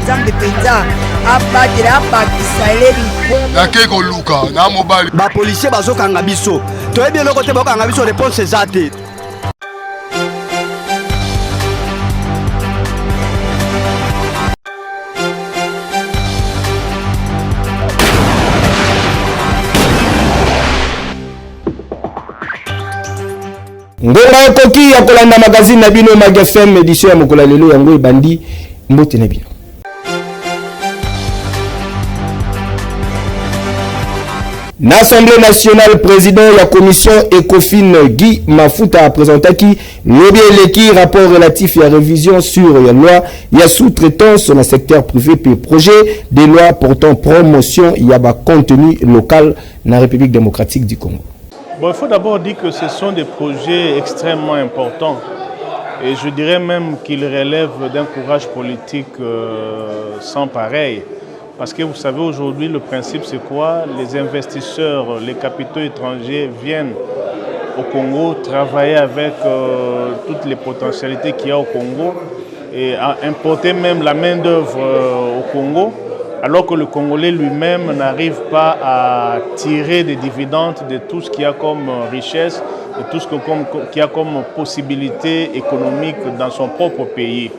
nzambe penza abatela abakisa elebi nake koluka na mobali bapolisier bazokanga biso toyebi eloko te bakokanga biso réponse eza te. Ngonga okoki ya kolanda magazine na bino Mag FM édition ya mokolo lelo yango ebandi mbote na bino. L'Assemblée nationale, président de la commission ECOFIN Guy Mafuta a présenté qui l'objet rapport relatif à la révision sur la loi il y a sous-traitance sur le secteur privé puis projet de loi portant promotion il y a contenu local dans la République démocratique du Congo. Bon, il faut d'abord dire que ce sont des projets extrêmement importants et je dirais même qu'ils relèvent d'un courage politique sans pareil. Parce que vous savez aujourd'hui le principe c'est quoi? Les investisseurs, les capitaux étrangers viennent au Congo travailler avec toutes les potentialités qu'il y a au Congo et à importer même la main d'œuvre au Congo alors que le Congolais lui-même n'arrive pas à tirer des dividendes de tout ce qu'il y a comme richesse, de tout ce qu'il y a comme possibilité économique dans son propre pays.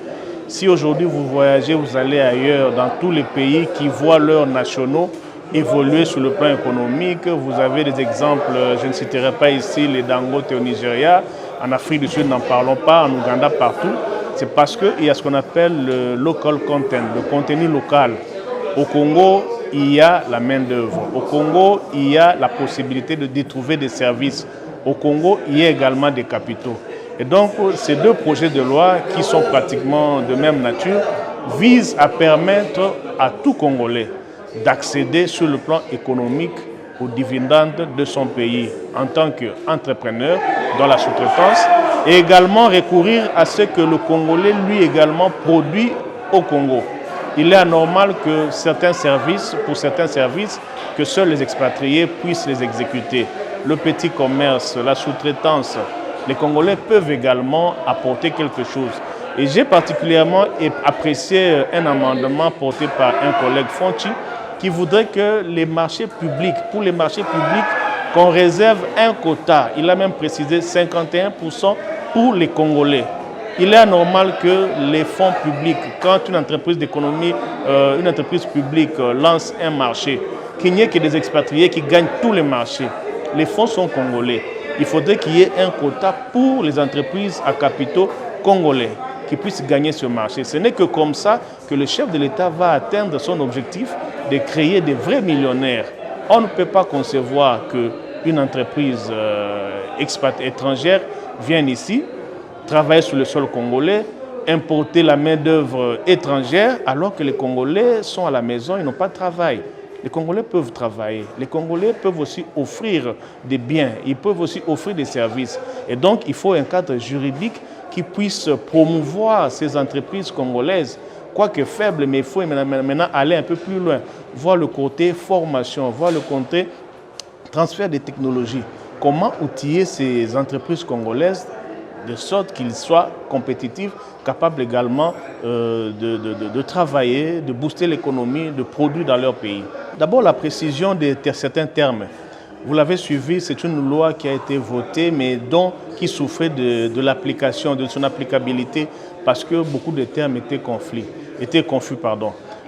Si aujourd'hui vous voyagez, vous allez ailleurs, dans tous les pays qui voient leurs nationaux évoluer sur le plan économique, vous avez des exemples, je ne citerai pas ici les Dangote au Nigeria, en Afrique du Sud n'en parlons pas, en Ouganda partout, c'est parce qu'il y a ce qu'on appelle le local content, le contenu local. Au Congo, il y a la main-d'œuvre. Au Congo, il y a la possibilité de trouver des services. Au Congo, il y a également des capitaux. Et donc, ces deux projets de loi, qui sont pratiquement de même nature, visent à permettre à tout Congolais d'accéder sur le plan économique aux dividendes de son pays en tant qu'entrepreneur dans la sous-traitance et également recourir à ce que le Congolais, lui également, produit au Congo. Il est anormal que certains services, pour certains services, que seuls les expatriés puissent les exécuter. Le petit commerce, la sous-traitance, les Congolais peuvent également apporter quelque chose. Et j'ai particulièrement apprécié un amendement porté par un collègue Fonchi qui voudrait que les marchés publics, pour les marchés publics, qu'on réserve un quota, il a même précisé 51% pour les Congolais. Il est anormal que les fonds publics, quand une entreprise d'économie, une entreprise publique lance un marché, qu'il n'y ait que des expatriés qui gagnent tous les marchés. Les fonds sont congolais. Il faudrait qu'il y ait un quota pour les entreprises à capitaux congolais qui puissent gagner ce marché. Ce n'est que comme ça que le chef de l'État va atteindre son objectif de créer des vrais millionnaires. On ne peut pas concevoir qu'une entreprise étrangère vienne ici, travailler sur le sol congolais, importer la main-d'œuvre étrangère, alors que les Congolais sont à la maison, ils n'ont pas de travail. Les Congolais peuvent travailler. Les Congolais peuvent aussi offrir des biens. Ils peuvent aussi offrir des services. Et donc, il faut un cadre juridique qui puisse promouvoir ces entreprises congolaises. Quoique faible, mais il faut maintenant aller un peu plus loin. Voir le côté formation, voir le côté transfert des technologies. Comment outiller ces entreprises congolaises de sorte qu'ils soient compétitifs, capables également de travailler, de booster l'économie, de produire dans leur pays. D'abord, la précision de certains termes. Vous l'avez suivi, c'est une loi qui a été votée, mais qui souffrait de l'application, de son applicabilité, parce que beaucoup de termes étaient confus.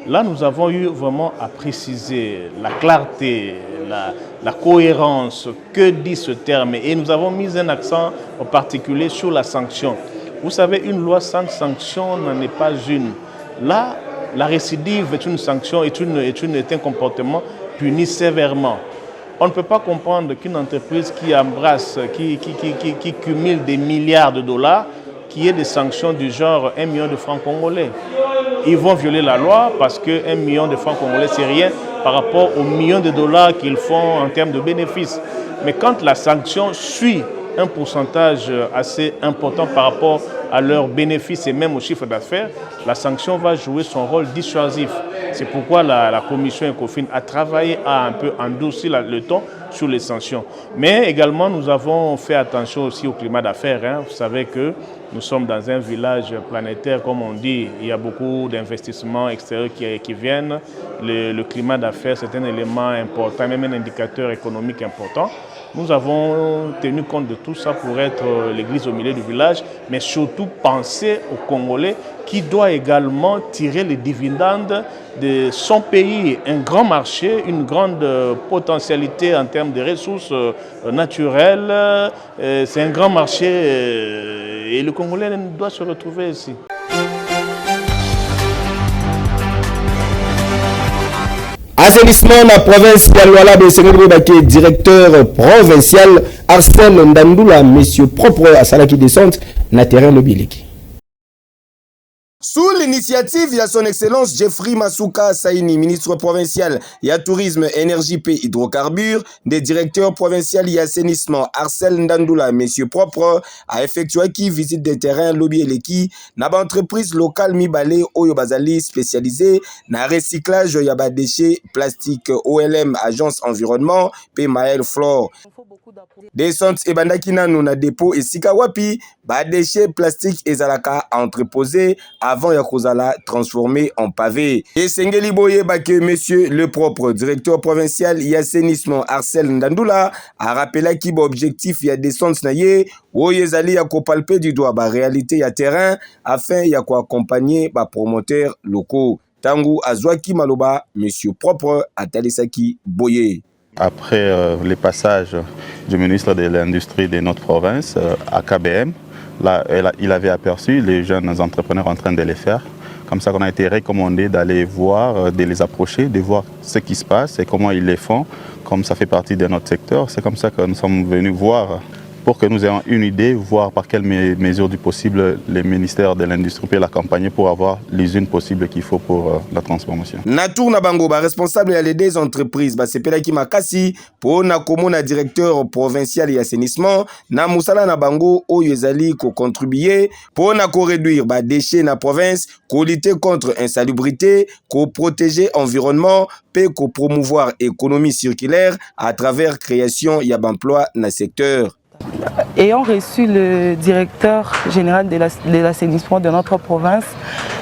Là, nous avons eu vraiment à préciser la clarté, la cohérence, que dit ce terme. Et nous avons mis un accent en particulier sur la sanction. Vous savez, une loi sans sanction n'en est pas une. Là, la récidive est une sanction, est un comportement puni sévèrement. On ne peut pas comprendre qu'une entreprise qui embrasse, qui cumule des milliards de dollars, qu'il y ait des sanctions du genre 1 million de francs congolais. Ils vont violer la loi parce que 1 million de francs congolais, c'est rien par rapport aux millions de dollars qu'ils font en termes de bénéfices. Mais quand la sanction suit un pourcentage assez important par rapport à leurs bénéfices et même au chiffre d'affaires, la sanction va jouer son rôle dissuasif. C'est pourquoi la commission ECOFIN a travaillé à un peu endurcir le ton sur les sanctions. Mais également, nous avons fait attention aussi au climat d'affaires. Hein. Vous savez que nous sommes dans un village planétaire, comme on dit. Il y a beaucoup d'investissements extérieurs qui viennent. Le climat d'affaires, c'est un élément important, même un indicateur économique important. Nous avons tenu compte de tout ça pour être l'église au milieu du village, mais surtout penser aux Congolais qui doit également tirer les dividendes de son pays. Un grand marché, une grande potentialité en termes de ressources naturelles. C'est un grand marché et le Congolais doit se retrouver ici. Assainissement na province ya Luala Besengeli Bake, directeur provincial Arsène Ndandoula, monsieur propre à Salaki Descente, na terrain Lobiliki. Sous l'initiative de son excellence Jeffrey Masuka Saini, ministre provincial ya tourisme, énergie et hydrocarbures, des directeurs provinciaux et assainissement Arsène Ndandoula, monsieur propre, a effectué qui visite des terrains lobby eleki na ba entreprise locale Mibale Oyo Bazali spécialisée na recyclage ya ba déchets plastiques. OLM agence environnement pe Maël Flore descente et bandaki nanu na dépôt et sika wapi ba déchets plastiques ezalaka entreposés avant ya kozala transformé en pavé. Et Sengeli Boye Bake, monsieur le propre directeur provincial et assainissement Arsène Ndandoula a rappelé qui ba objectif ya descente na ye oyezali ya kopalper du doigt ba réalité ya terrain afin ya ko accompagner ba promoteurs locaux. Tangu azwaki maloba monsieur propre atalisaki Boye. Après les passages du ministre de l'Industrie de notre province à KBM, là, il avait aperçu les jeunes entrepreneurs en train de les faire. Comme ça qu'on a été recommandé d'aller voir, de les approcher, de voir ce qui se passe et comment ils les font. Comme ça fait partie de notre secteur, c'est comme ça que nous sommes venus voir pour que nous ayons une idée, voir par quelles mesures du possible les ministères de l'Industrie peuvent l'accompagner pour avoir l'usine possible qu'il faut pour la transformation. Natour Nabango, responsable des entreprises, Sepelaki Makasi, pour Nakomona directeur provincial et assainissement, na Moussala Nabango, Oyezali, ko contribuer pour réduire les déchets dans la province, ko lutter contre l'insalubrité, ko protéger l'environnement, et ko promouvoir l'économie circulaire à travers création d'emplois dans le secteur. Ayant reçu le directeur général de l'assainissement de notre province,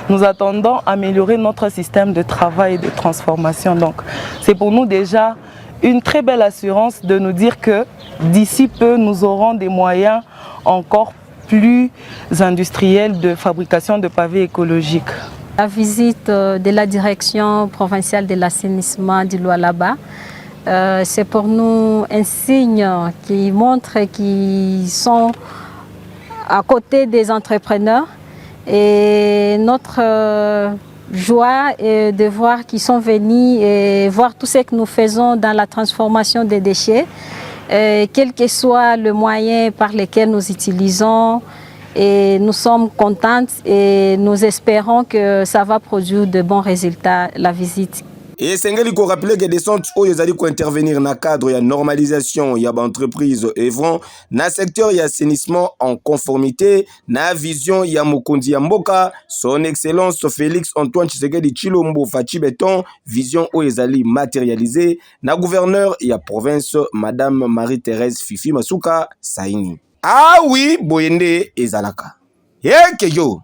nous attendons améliorer notre système de travail et de transformation. Donc, c'est pour nous déjà une très belle assurance de nous dire que d'ici peu, nous aurons des moyens encore plus industriels de fabrication de pavés écologiques. La visite de la direction provinciale de l'assainissement du Lualaba, c'est pour nous un signe qui montre qu'ils sont à côté des entrepreneurs et notre joie est de voir qu'ils sont venus et voir tout ce que nous faisons dans la transformation des déchets, quel que soit le moyen par lequel nous utilisons. Et nous sommes contents et nous espérons que ça va produire de bons résultats, la visite. Et Sengeli ko rappeler que descente oyezali ko intervenir na cadre ya normalisation ya entreprise œuvrant na secteur ya assainissement en conformité na vision ya Mokondi ya Mboka, son excellence Félix Antoine Tshisekedi Tshilombo Fachi Beton, vision oyezali matérialisée na gouverneur ya province madame Marie-Thérèse Fifi Masuka Saini. Ah oui, Boyende ezalaka. Yekeyo.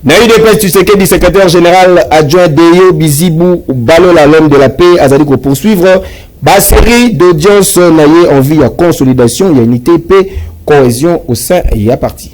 Naïdepes Tshisekedi, secrétaire général adjoint Deyo Bizibou Balola, l'homme de la paix, Azali ko poursuivre la série d'audiences naïe en vue à consolidation, il y a unité, paix, cohésion au sein et à parti.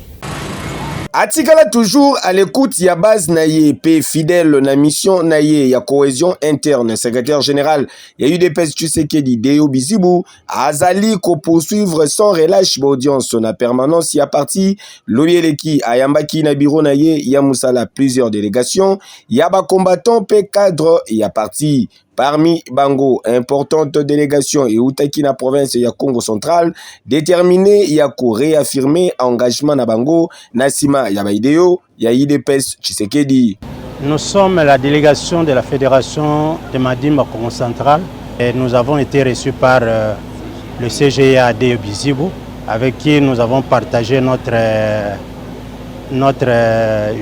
Atikala toujours à l'écoute ya base naïe pe fidèle na mission naïe ya cohésion interne. Secrétaire général ya UDPS Tshisekedi Deyo Bizibou azali ko poursuivre sans relâche l'audience na permanence ya parti loyeleki ayambaki na bureau naïe ya musala plusieurs délégations ya ba combattants pe cadre ya parti. Parmi Bango, importante délégation et Outaki na province ya Congo central, déterminé ya ko réaffirmer engagement na Bango, Nasima ya Baideo, ya UDPS Tshisekedi. Nous sommes la délégation de la Fédération de Madimba Congo central et nous avons été reçus par le CGA de Bizibou avec qui nous avons partagé notre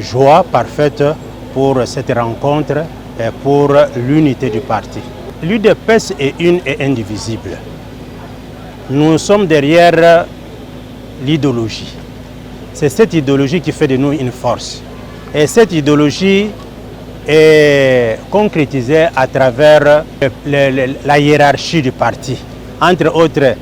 joie parfaite pour cette rencontre et pour l'unité du parti. L'UDPS est une et indivisible. Nous sommes derrière l'idéologie. C'est cette idéologie qui fait de nous une force. Et cette idéologie est concrétisée à travers la hiérarchie du parti. Entre autres,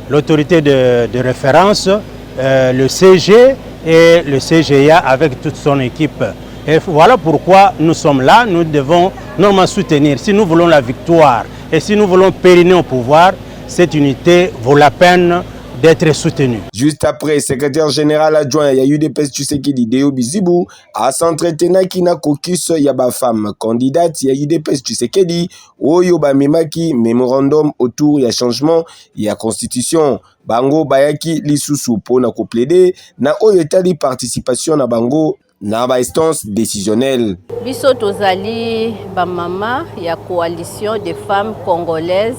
l'autorité de référence, le CG et le CGA avec toute son équipe. Et voilà pourquoi nous sommes là, nous devons normalement soutenir. Si nous voulons la victoire et si nous voulons périner au pouvoir, cette unité vaut la peine d'être soutenue. Juste après, secrétaire général adjoint ya UDPS Tshisekedi Deo Bizibu a s'entretenaki na caucus ya ba femme candidate ya UDPS Tshisekedi oyo ba memaki mémorandum autour ya changement ya constitution. Bango bayaki lisusu pona ko plaider na oyo etali participation na bango na ba instance décisionnelle. Biso tozali ba mama ya coalition des femmes congolaises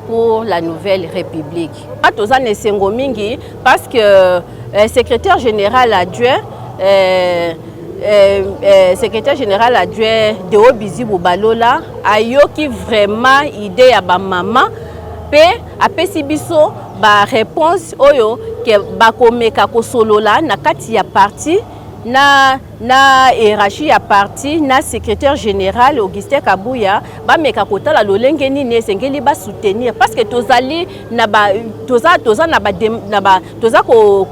pour la nouvelle république. Toza nesengo mingi parce que secrétaire général adjoint Deo Bizibu Balola ayoki vraiment idée ya ba mama pe apesi biso ba réponse oyo ke bakomeka kosolola na kati ya parti na hiérarchie ya parti na secrétaire général Augustin Kabuya ba meka kotala lolenge nini esengeli ba soutenir parce que tozali na ba toza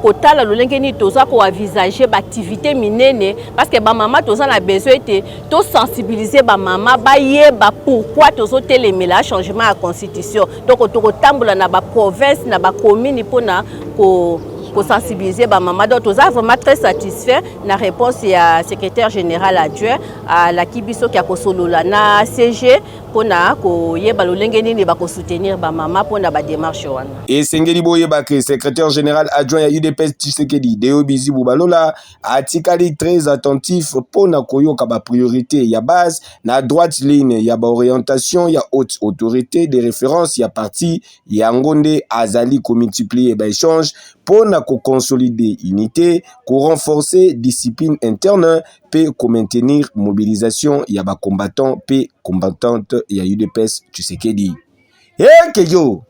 kotala lolenge nini toza ko envisager ba activité minene parce que ba mama toza na besoin te to sensibiliser ba mama ba yeba pourquoi tozo telemela changement ya constitution donc to kotambola na ba province na ba commune pona ko sensibiliser ba mama donc toza vraiment très satisfait na réponse ya secrétaire général adjoint à la kibiso qui a kosolola na CG pona ko yeba lolenge nini ba ko soutenir ba mama pona ba démarche wana et sengeli boyeba que secrétaire général adjoint ya UDPS Tshisekedi Deo Bizibu Balola atikali très attentif pona koyoka ba priorité ya base na droite ligne ya ba orientation ya haute autorité de référence ya parti ya ngonde azali ko multiplier ba échange pona ko consolider unité, ko renforcer discipline interne, pe ko maintenir mobilisation ya ba combattants pe combattantes ya UDPS Tshisekedi. Eh kejo.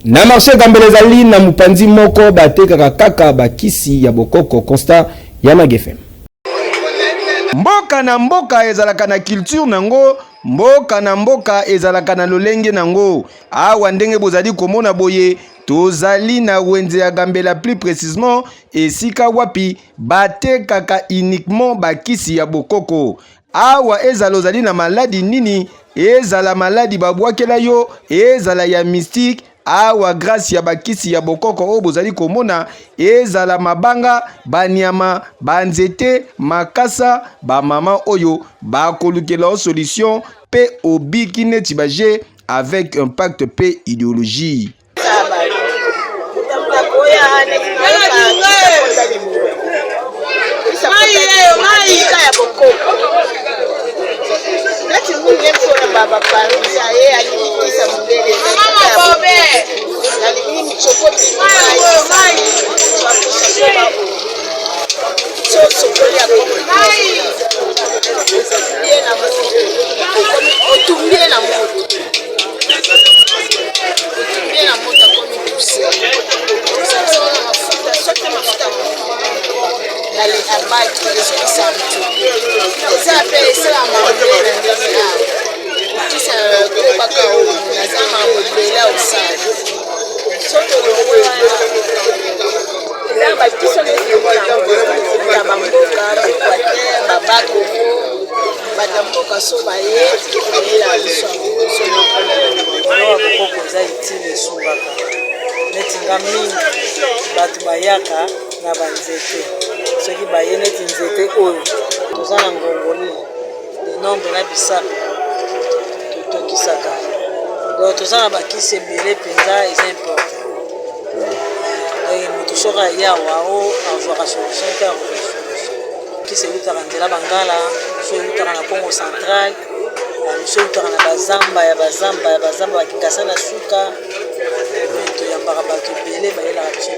Na marché Gambelezali na mupanzi moko batekaka kaka bakisi ya bokoko constat ya Magefem. Mboka na mboka ezalaka na culture nango, mboka na mboka ezalaka na lolenge nango. Awa ndenge bozali komona boye, tozali na wenze ya Gambela plus précisément esika wapi batekaka uniquement bakisi ya bokoko. Awa ezala ozali na maladi nini, ezala maladi babwakela yo, ezala ya mystique. Awa grâce ya bakisi ya bokoko o bozali komona ezala mabanga banyama banzete makasa ba mama oyo ba kolukela solution pe obiki neti baje avec impact pe idéologie. Baba Parusa alikisa mbele mama bobe alikini mchokoti so sokolia mai otumbie na moto komi kusi sasa na mafuta sote mafuta ale abaki les samtu eza pe sala mabele ndio kisa kubaka nazama modela usali soto lokola namba kiso ne na mamboka babako badamboka soba ye ela biso no bokoko za itile sumbaka netinga mingi batu bayaka na banzete soki baye neti nzete oyo toza na ngongoli nombre na bisaka tokisaka donc toza na bakisi ebele mpenza eza important moto soki aya wao azwaka solution te akosolution kisi elutaka nzela bangala so elutaka na Congo central Miso utaka na bazamba ya bakingasa na suka. Toyambaka bato ebele bayelaka biso.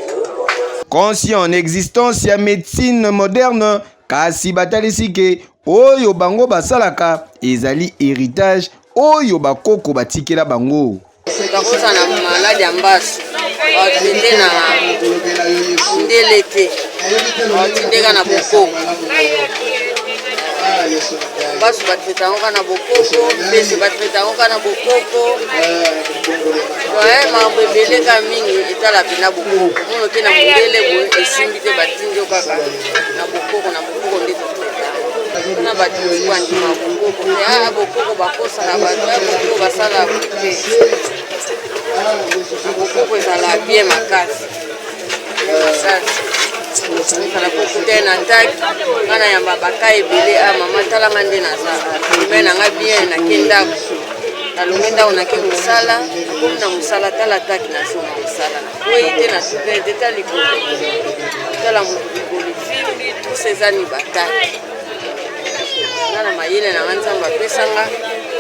Conscient en existence ya médecine moderne, kasi batalisi ke oyo bango basalaka ezali héritage oyo bakoko batikela bango. Bakosa na maladi ya mbasu batinde na ndelete batindeka na bokoko mbasu batretango ka na bokoko mpese batretango ka na bokoko mambo ebeleka mingi etala pena bokoko mono te na mondele boye esimbi te batindi kaka na bokoko nde totreta na batindi bandima bokoko te bokoko bakosaka bato bokoko basala te bokoko ezala bien makasi ezala kokute na taki ngana yamba baka ebele mama talanga nde naza me nanga bien nake ndako nalongi ndako nake mosala nakomi na mosala tala taki nasoma mosala nakoyi te na super te ta likolo tala moto likolo fimbi tous ezani bataki ngana mayele nanga nzambe apesanga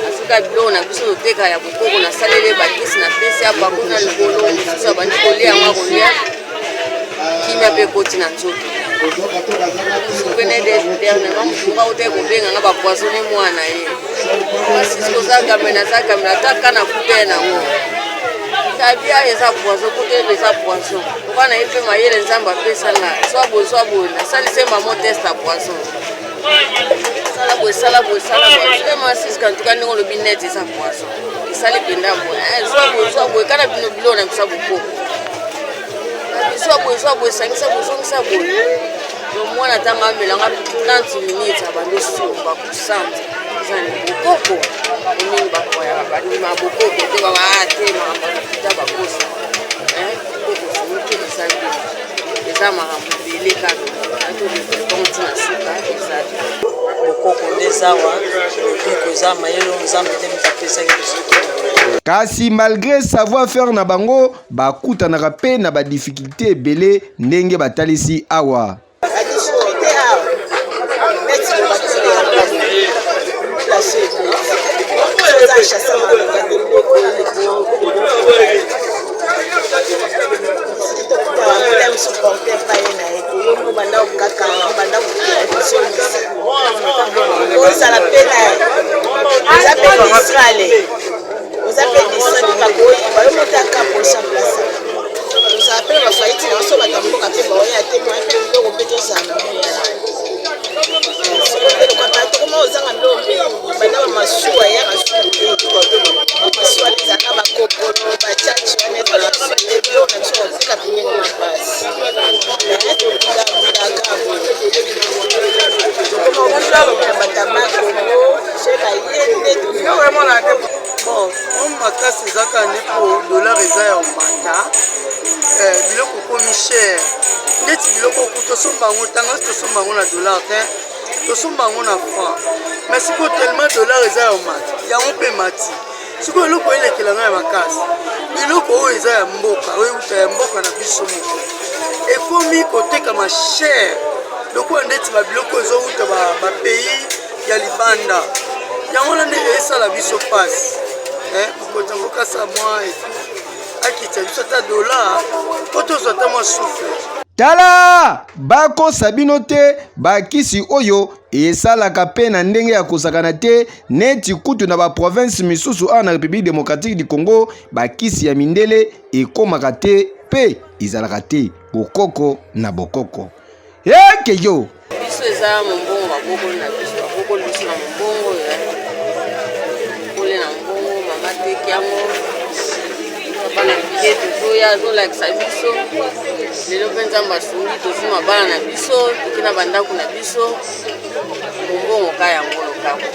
asuka biloko na biso toteka ya bokoko nasalele bakisi napesi abako na likolo mosusu abandi kolia yango akolia kimia mpe ekoti na nzoto pene dernièrement motunga ote kobenganga bapoisonne mwana ye asisi kozakamena azakamena ataka na kupe nango tabia eza poison kotebe eza poison okana ye mpe mayele nzambe apesanga swabo nasalise mamo test ya poison sala boye vraiment asisika ntuka ndenge olobi net eza poison esali penda boye swabo kana bino biloko na bisa bokoko swabo esangisa bozongisa boye mwana ntango amelanga 30 minutes abando sumba kusante ezani bokoko omingi bakoyaka bandima bokoko te babaate makambakuta bakosa bokoko somoke ezali eza makambo ebele kaka atotontina suka ezali bokoko nde zawa epi koza mayelo nzambe nde mitapesaki biso. Kasi malgré savoir-faire na bango bakutanaka pe na badifficulté ebele ndenge batalisi awa. Vous appelez des gens qui vous appelez ma faillite, on se bat dans le café, on est à témoin, on peut dire ça. Comment aux gens maintenant ma soie hier à ma soie des arabes à coco, ma tchatch, on est dans la soie des bleus, on a toujours la première de ma place. Bon, makasi ezaka ndeko dollar eza ya mata biloko komi cher ndeti biloko tosomba yango ntango tosomba yango na dollar te tosomba yango na franc mais sikoyo tellement dollar eza ya mata yango mpe mati sikoyo eloko elekelanga ya makasi biloko oyo eza ya mboka oyo euta ya mboka na biso moko ekomi kotekama cher lokola ndeti babiloko ezouta bapays ya libanda yango wana nde esala biso pasi mokonzi yango kasa mwa akita biso ata dola po tozwa ata mwa souffle. Tala bakosa bino te bakisi oyo esalaka pe na ndenge ya kosakana te neti kutu na baprovince misusu awa na République démocratique du Congo bakisi ya mindele ekomaka te pe ezalaka te bokoko na bokoko ekeyo biso eza mombongo babokoli na biso babokoli biso na mombongo bokoli na mbongo mama teki yango bana bile tozoya azolakisa biso lelo mpe nzambe asungi tozima bana na biso toki na bandako na biso mombongo ka yango lokako.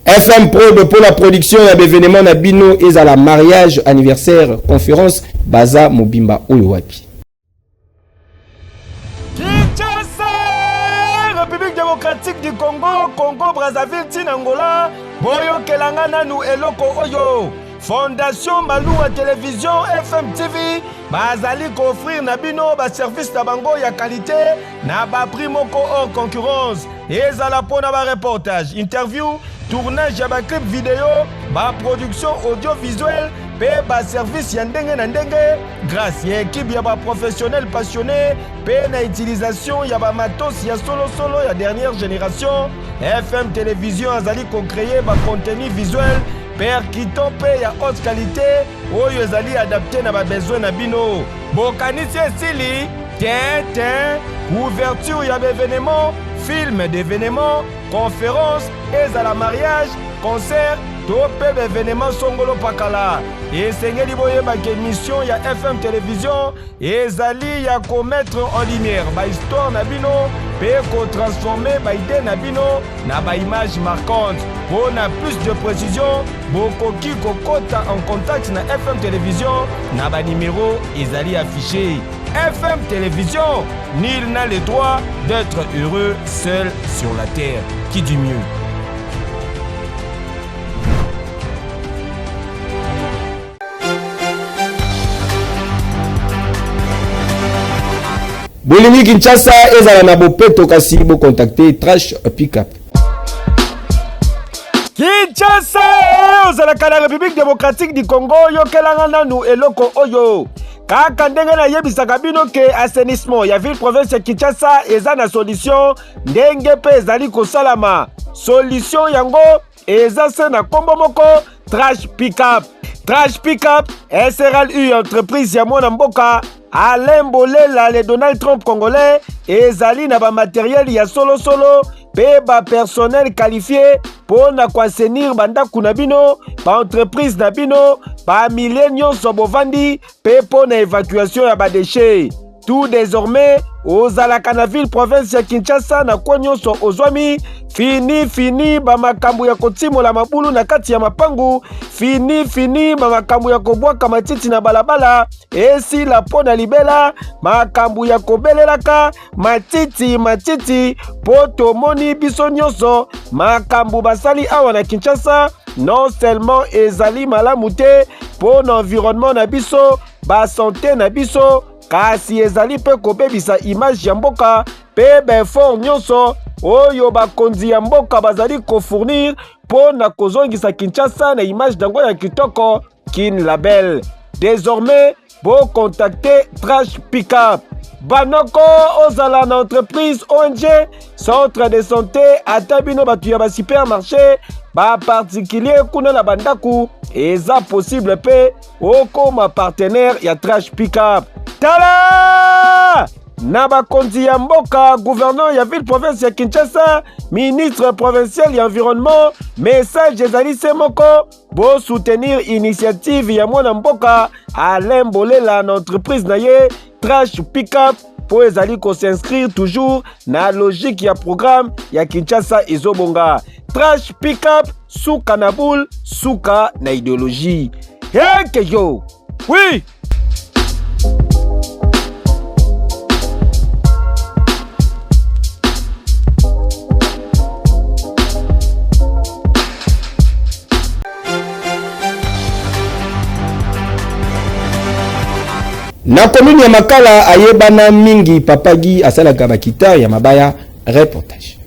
FM Prod pour la production ya événement na bino ezala mariage anniversaire conférence baza mobimba oyo wapi. République démocratique du Congo, Congo Brazzaville, Tinangola, boyo kelanga nanu eloko oyo. Fondation Malouwa Télévision FM TV bazali offrir na bino ba service na bango ya qualité na ba prix moko hors concurrence. Ezala pona ba reportage, interview, tournage ya ba clip vidéo, ba production audiovisuelle, pe ba service ya ndenge na ndenge grâce ya équipe ya ba professionnel passionné pe na utilisation ya ba matos ya solo ya dernière génération. FM Télévision azali ko créer ba contenu visuel percutant pe ya haute qualité oyo ezali adapté na ba besoin na bino. Bokanisi esili tin ouverture ya événement, film d'événement, conférence, ezala mariage, concert, tope d'événement songolo pakala. Esengeli boyeba ke mission ya FM Télévision ezali ya ko mettre en lumière ba histoire na bino pe ko transformer ba idée na bino na ba image marquante. Pour plus de précision, bokoki kokota en contact na FM Télévision na ba numéro ezali affiché. FM Télévision, nul n'a le droit d'être heureux seul sur la terre. Qui dit mieux? Bolimi Kinshasa ezala na bopeto kasi bo contacter Trash Pickup. Kinshasa ozalaka na République démocratique du Congo yokelanga nanu eloko oyo. Kaka ndenge na yebisaka bino ke assainissement ya ville province ya Kinshasa eza na solution ndenge pe ezali kosalama. Solution yango eza se na kombo moko Trash Pickup. Trash Pickup SRL entreprise ya mwana mboka Alain Bolela le Donald Trump congolais ezali na ba matériel ya solo pe ba personnel qualifié pour na assainir bandaku na bino, ba entreprise na bino, ba millennium sobovandi pe pour na évacuation ya ba déchets. Tout désormais ozalaka na ville province ya Kinshasa na konyoso ozwami fini ba makambu ya kotimola mabulu na kati ya mapangu fini ba makambu ya kobwaka matiti na balabala esi la pona libela makambu ya kobelelaka matiti poto moni biso nyonso makambu basali awa na Kinshasa non seulement ezali malamu te pour l'environnement na biso ba santé na biso kasi ezali pe kobebisa image ya mboka pe befort nyonso oyo bakonzi ya mboka bazali kofournir po na kozongisa Kinshasa na image dango ya kitoko kin label. Désormais bo contacter Trash Pickup. Banoko ozala na entreprise ONG centre de santé atabino batu ya ba supermarché ba particulier kuna na bandaku eza possible pe okoma partenaire ya Trash Pickup. Tala na bakonzi ya mboka gouverneur ya ville province ya Kinshasa ministre provincial ya environnement message ezali se moko bo soutenir initiative ya mwana mboka Alain Bolela na entreprise na ye Trash Pickup po ezali ko s'inscrire toujours na logique ya programme ya Kinshasa ezobonga. Trash Pickup suka na boule suka na idéologie. Hey yo. Oui. Na commune ya Makala ayebana mingi papagi asalaka bakita ya mabaya reportage.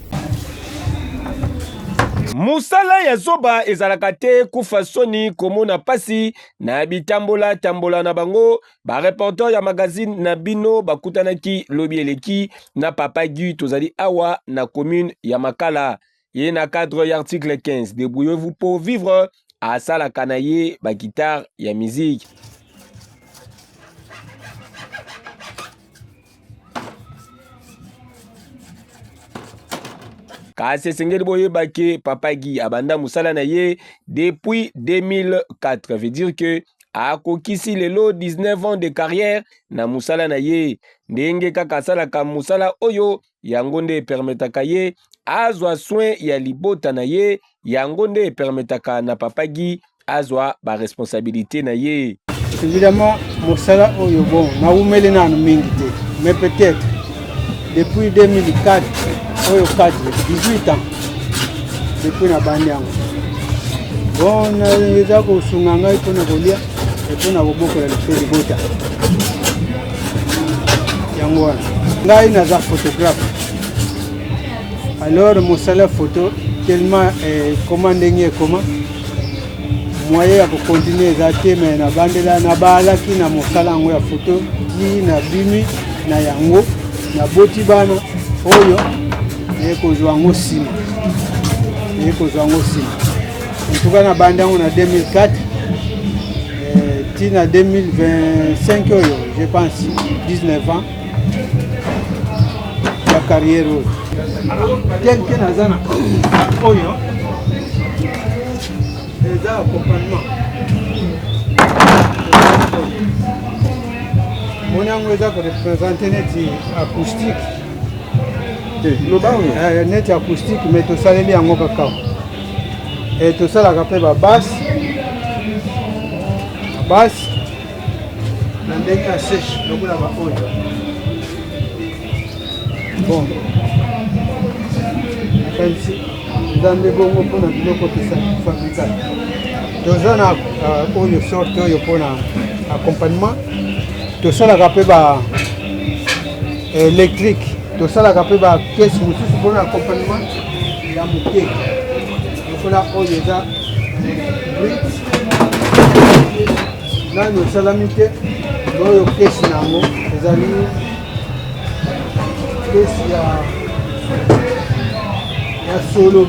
Musala ya zoba ezalaka te kufa soni komona pasi na bitambola na bango ba reporter ya magazine na bino bakutanaki lobi eleki na papagi tozali awa na commune ya Makala. Ye na cadre ya article 15 débrouillez-vous pour vivre asalaka na ye ba guitare ya musique. Kasi sengeli boye bake papagi abanda musala na ye depuis 2004 veut dire que a kokisi lelo 19 ans de carrière na musala na ye ndenge kaka salaka musala oyo yango nde permetaka ye azwa soin ya libota na ye yango nde permetaka na papagi azwa ba responsabilité na ye. Évidemment musala oyo bon na umele nanu mingi te mais peut-être depuis 2004 oyo 18 ans depuis na bandi yango bon eza kosunga ngai mpona kolia mpona kobokola life libota yango wana ngai naza photographe alors mosala photo tellement koma ndenge ekoma moyen ya kocontinue eza te me nabandela nabalaki na mosala yango ya photo ti na bimi na yango naboti bana oyo ekozwa yango nsima entuka na bandi yango na 2004 ti na 2025 oyo je pense 19 ans ya carrière oyo quelque naza na oyo eza accompagnement moni yango eza korepresente neti acoustique neti acoustique me tosaleli yango kakao tosalaka mpe babase na ndenge ya sèche lokola baoyo bon nakanisi eza nde bongo mpona biloko fabrikate toza na oyo sorte oyo mpona accompagnement tosalaka mpe ba électrique tosalaka mpe bakese mosusu mpona accompagnement ya moke lokola oyo eza nano esalami te oyo kesi na yango ezali kesi ya solo.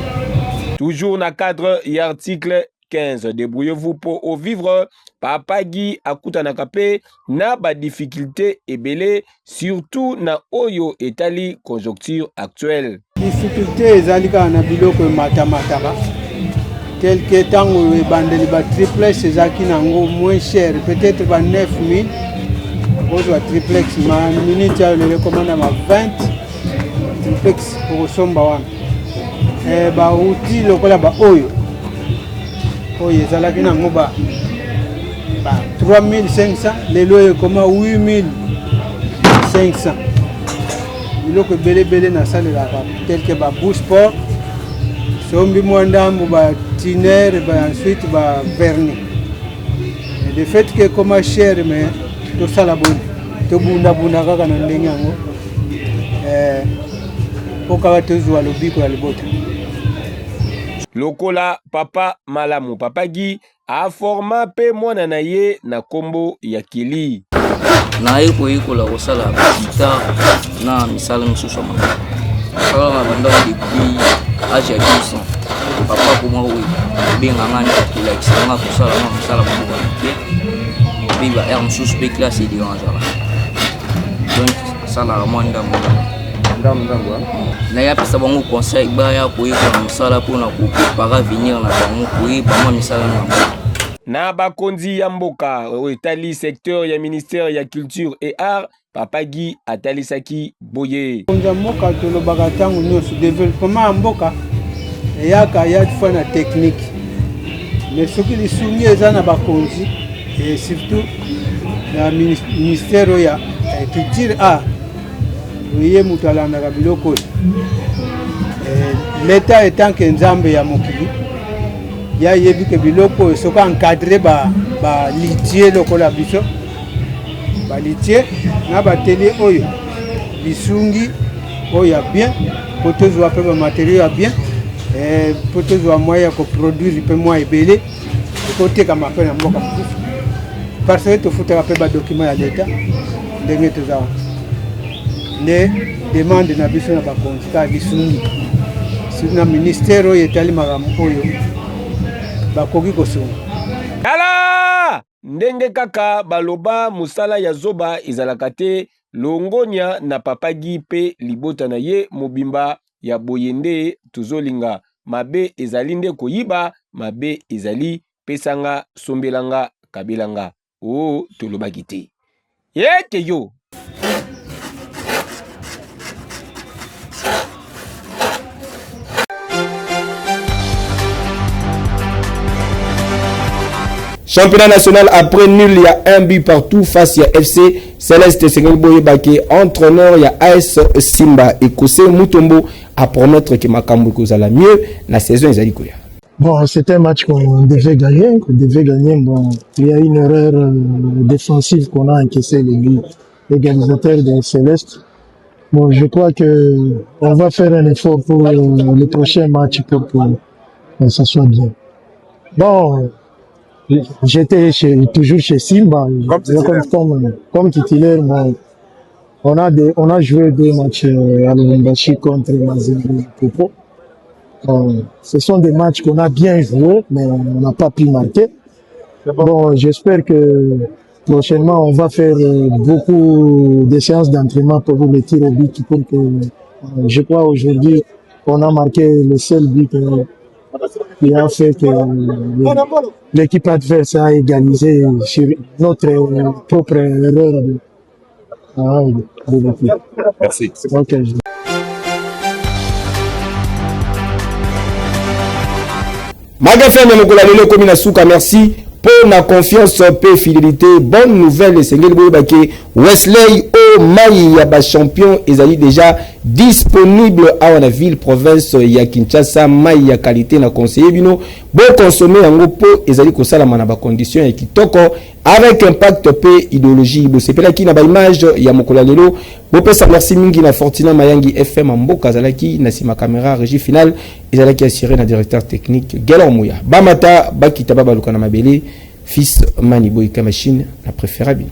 Toujours na cadre et article 15, débrouillez-vous pour au vivre. Papa Guy akutanaka pe na ba difficulté ebele surtout na oyo etali conjoncture actuelle. Difficulté ezalika na biloko matamataka tel que tango ebandeli ba triplex ezaki nango moins cher peut-être ba 9000 bozwa triplex ma minute ya le recommande ma 20 triplex pour somba wana ba outil lokola ba oyo ezalaki nango ba 3500 lelo ekoma 8500 biloko ebele na salelaka tel que ba bouche sport sombi mwandambo ba tiner ba ensuite ba vernis et de fait que comme cher mais to sala bon to bunda kaka na ndenge yango pokawa tozwa lobiko ya libota lokola papa malamu papa Guy a forma pe mwana na ye na kombo ya Kili na ye koyekola kosala guitar na misala misusu sala na banda depuis âge ya 10 ans papa kuma oyo benga ngani kolakisanga kosala na misala moko te biba air misusu pe classe de anjala donc sala mwanda ndambo na ya pesa bango conseil ba ya koyekola misala mpona kopara avenir na bango koyeba misala na bango na bakonzi ya mboka etali secteur ya ministère ya culture et art papa Guy atalisaki boye konza mboka tolobaka ntango nyonso développement ya mboka eyaka ya fois na technique mais soki lisungi eza na bakonzi et surtout na ministère ya culture art oye moto alandaka biloko l'état etant que nzambe ya mokili ya yebi ke biloko soka encadré ba litier lokola biso ba litier na ba télé oyo bisungi oyo bien pour tozwa pe ba matériaux ya bien pour tozwa moyen ko produire pe moyen ebele côté kama pe na mboka mosusu parce que tofutaka pe ba document ya l'état ndenge tozawa ne demande na biso na ba konsta bisungi na ministère oyo etali makambo oyo bakoki kosunga tala ndenge kaka baloba musala ya zoba ezalaka te longonia na papa Guy pe libota na ye mobimba ya boyende tuzolinga mabe ezali nde koyiba mabe ezali pesanga sombelanga kabelanga o tolobaki te yeke yo. Championnat national après nul, il y a un but partout face à FC Céleste Sengelboye Baké, entraîneur, il y a AS Simba et Kose Mutombo à promettre que Makambo kozala mieux la saison ezali koya. Bon, c'était un match qu'on devait gagner. Bon, il y a une erreur défensive qu'on a encaissé l'égalisateur de Céleste. Bon, je crois que on va faire un effort pour le prochain match pour que ça soit bien. Bon, j'étais toujours chez Simba. Comme titulaire, bon, on a joué 2 matchs à Lubumbashi contre Mazembe Popo. Ce sont des matchs qu'on a bien joués, mais on n'a pas pu marquer. Bon, j'espère que prochainement, on va faire beaucoup de séances d'entraînement pour le tir au but. Pour que, je crois aujourd'hui, on a marqué le seul but qui a fait que l'équipe adverse a égalisé sur notre propre erreur de l'équipe. Merci. Okay. Magafem Mokola Lelo Komina Souka, merci pour la confiance et fidélité. Bonne nouvelle, Sengel Boubake Wesley O Maï champion ezali déjà disponible à la ville province ya Kinshasa. Maï ya qualité na conseiller bino bon consommer en po ezali ko sala na ba condition ya kitoko avec impact pe idéologie bo sepela ki na ba image ya Mokola Lelo bo pesa merci mingi na Fortina Mayangi FM mboka zalaki na sima caméra régie finale ezalaki assuré na directeur technique Gelon Mouya Bamata bakita baba lukana mabele fils Maniboy Kamachine la préférable.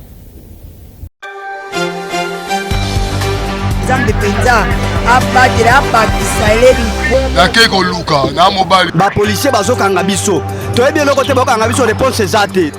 Zambe penza abatela bakisa elebi nake koluka na mobali ba policier bazokanga biso toyebi eloko te bakanga biso réponse ezate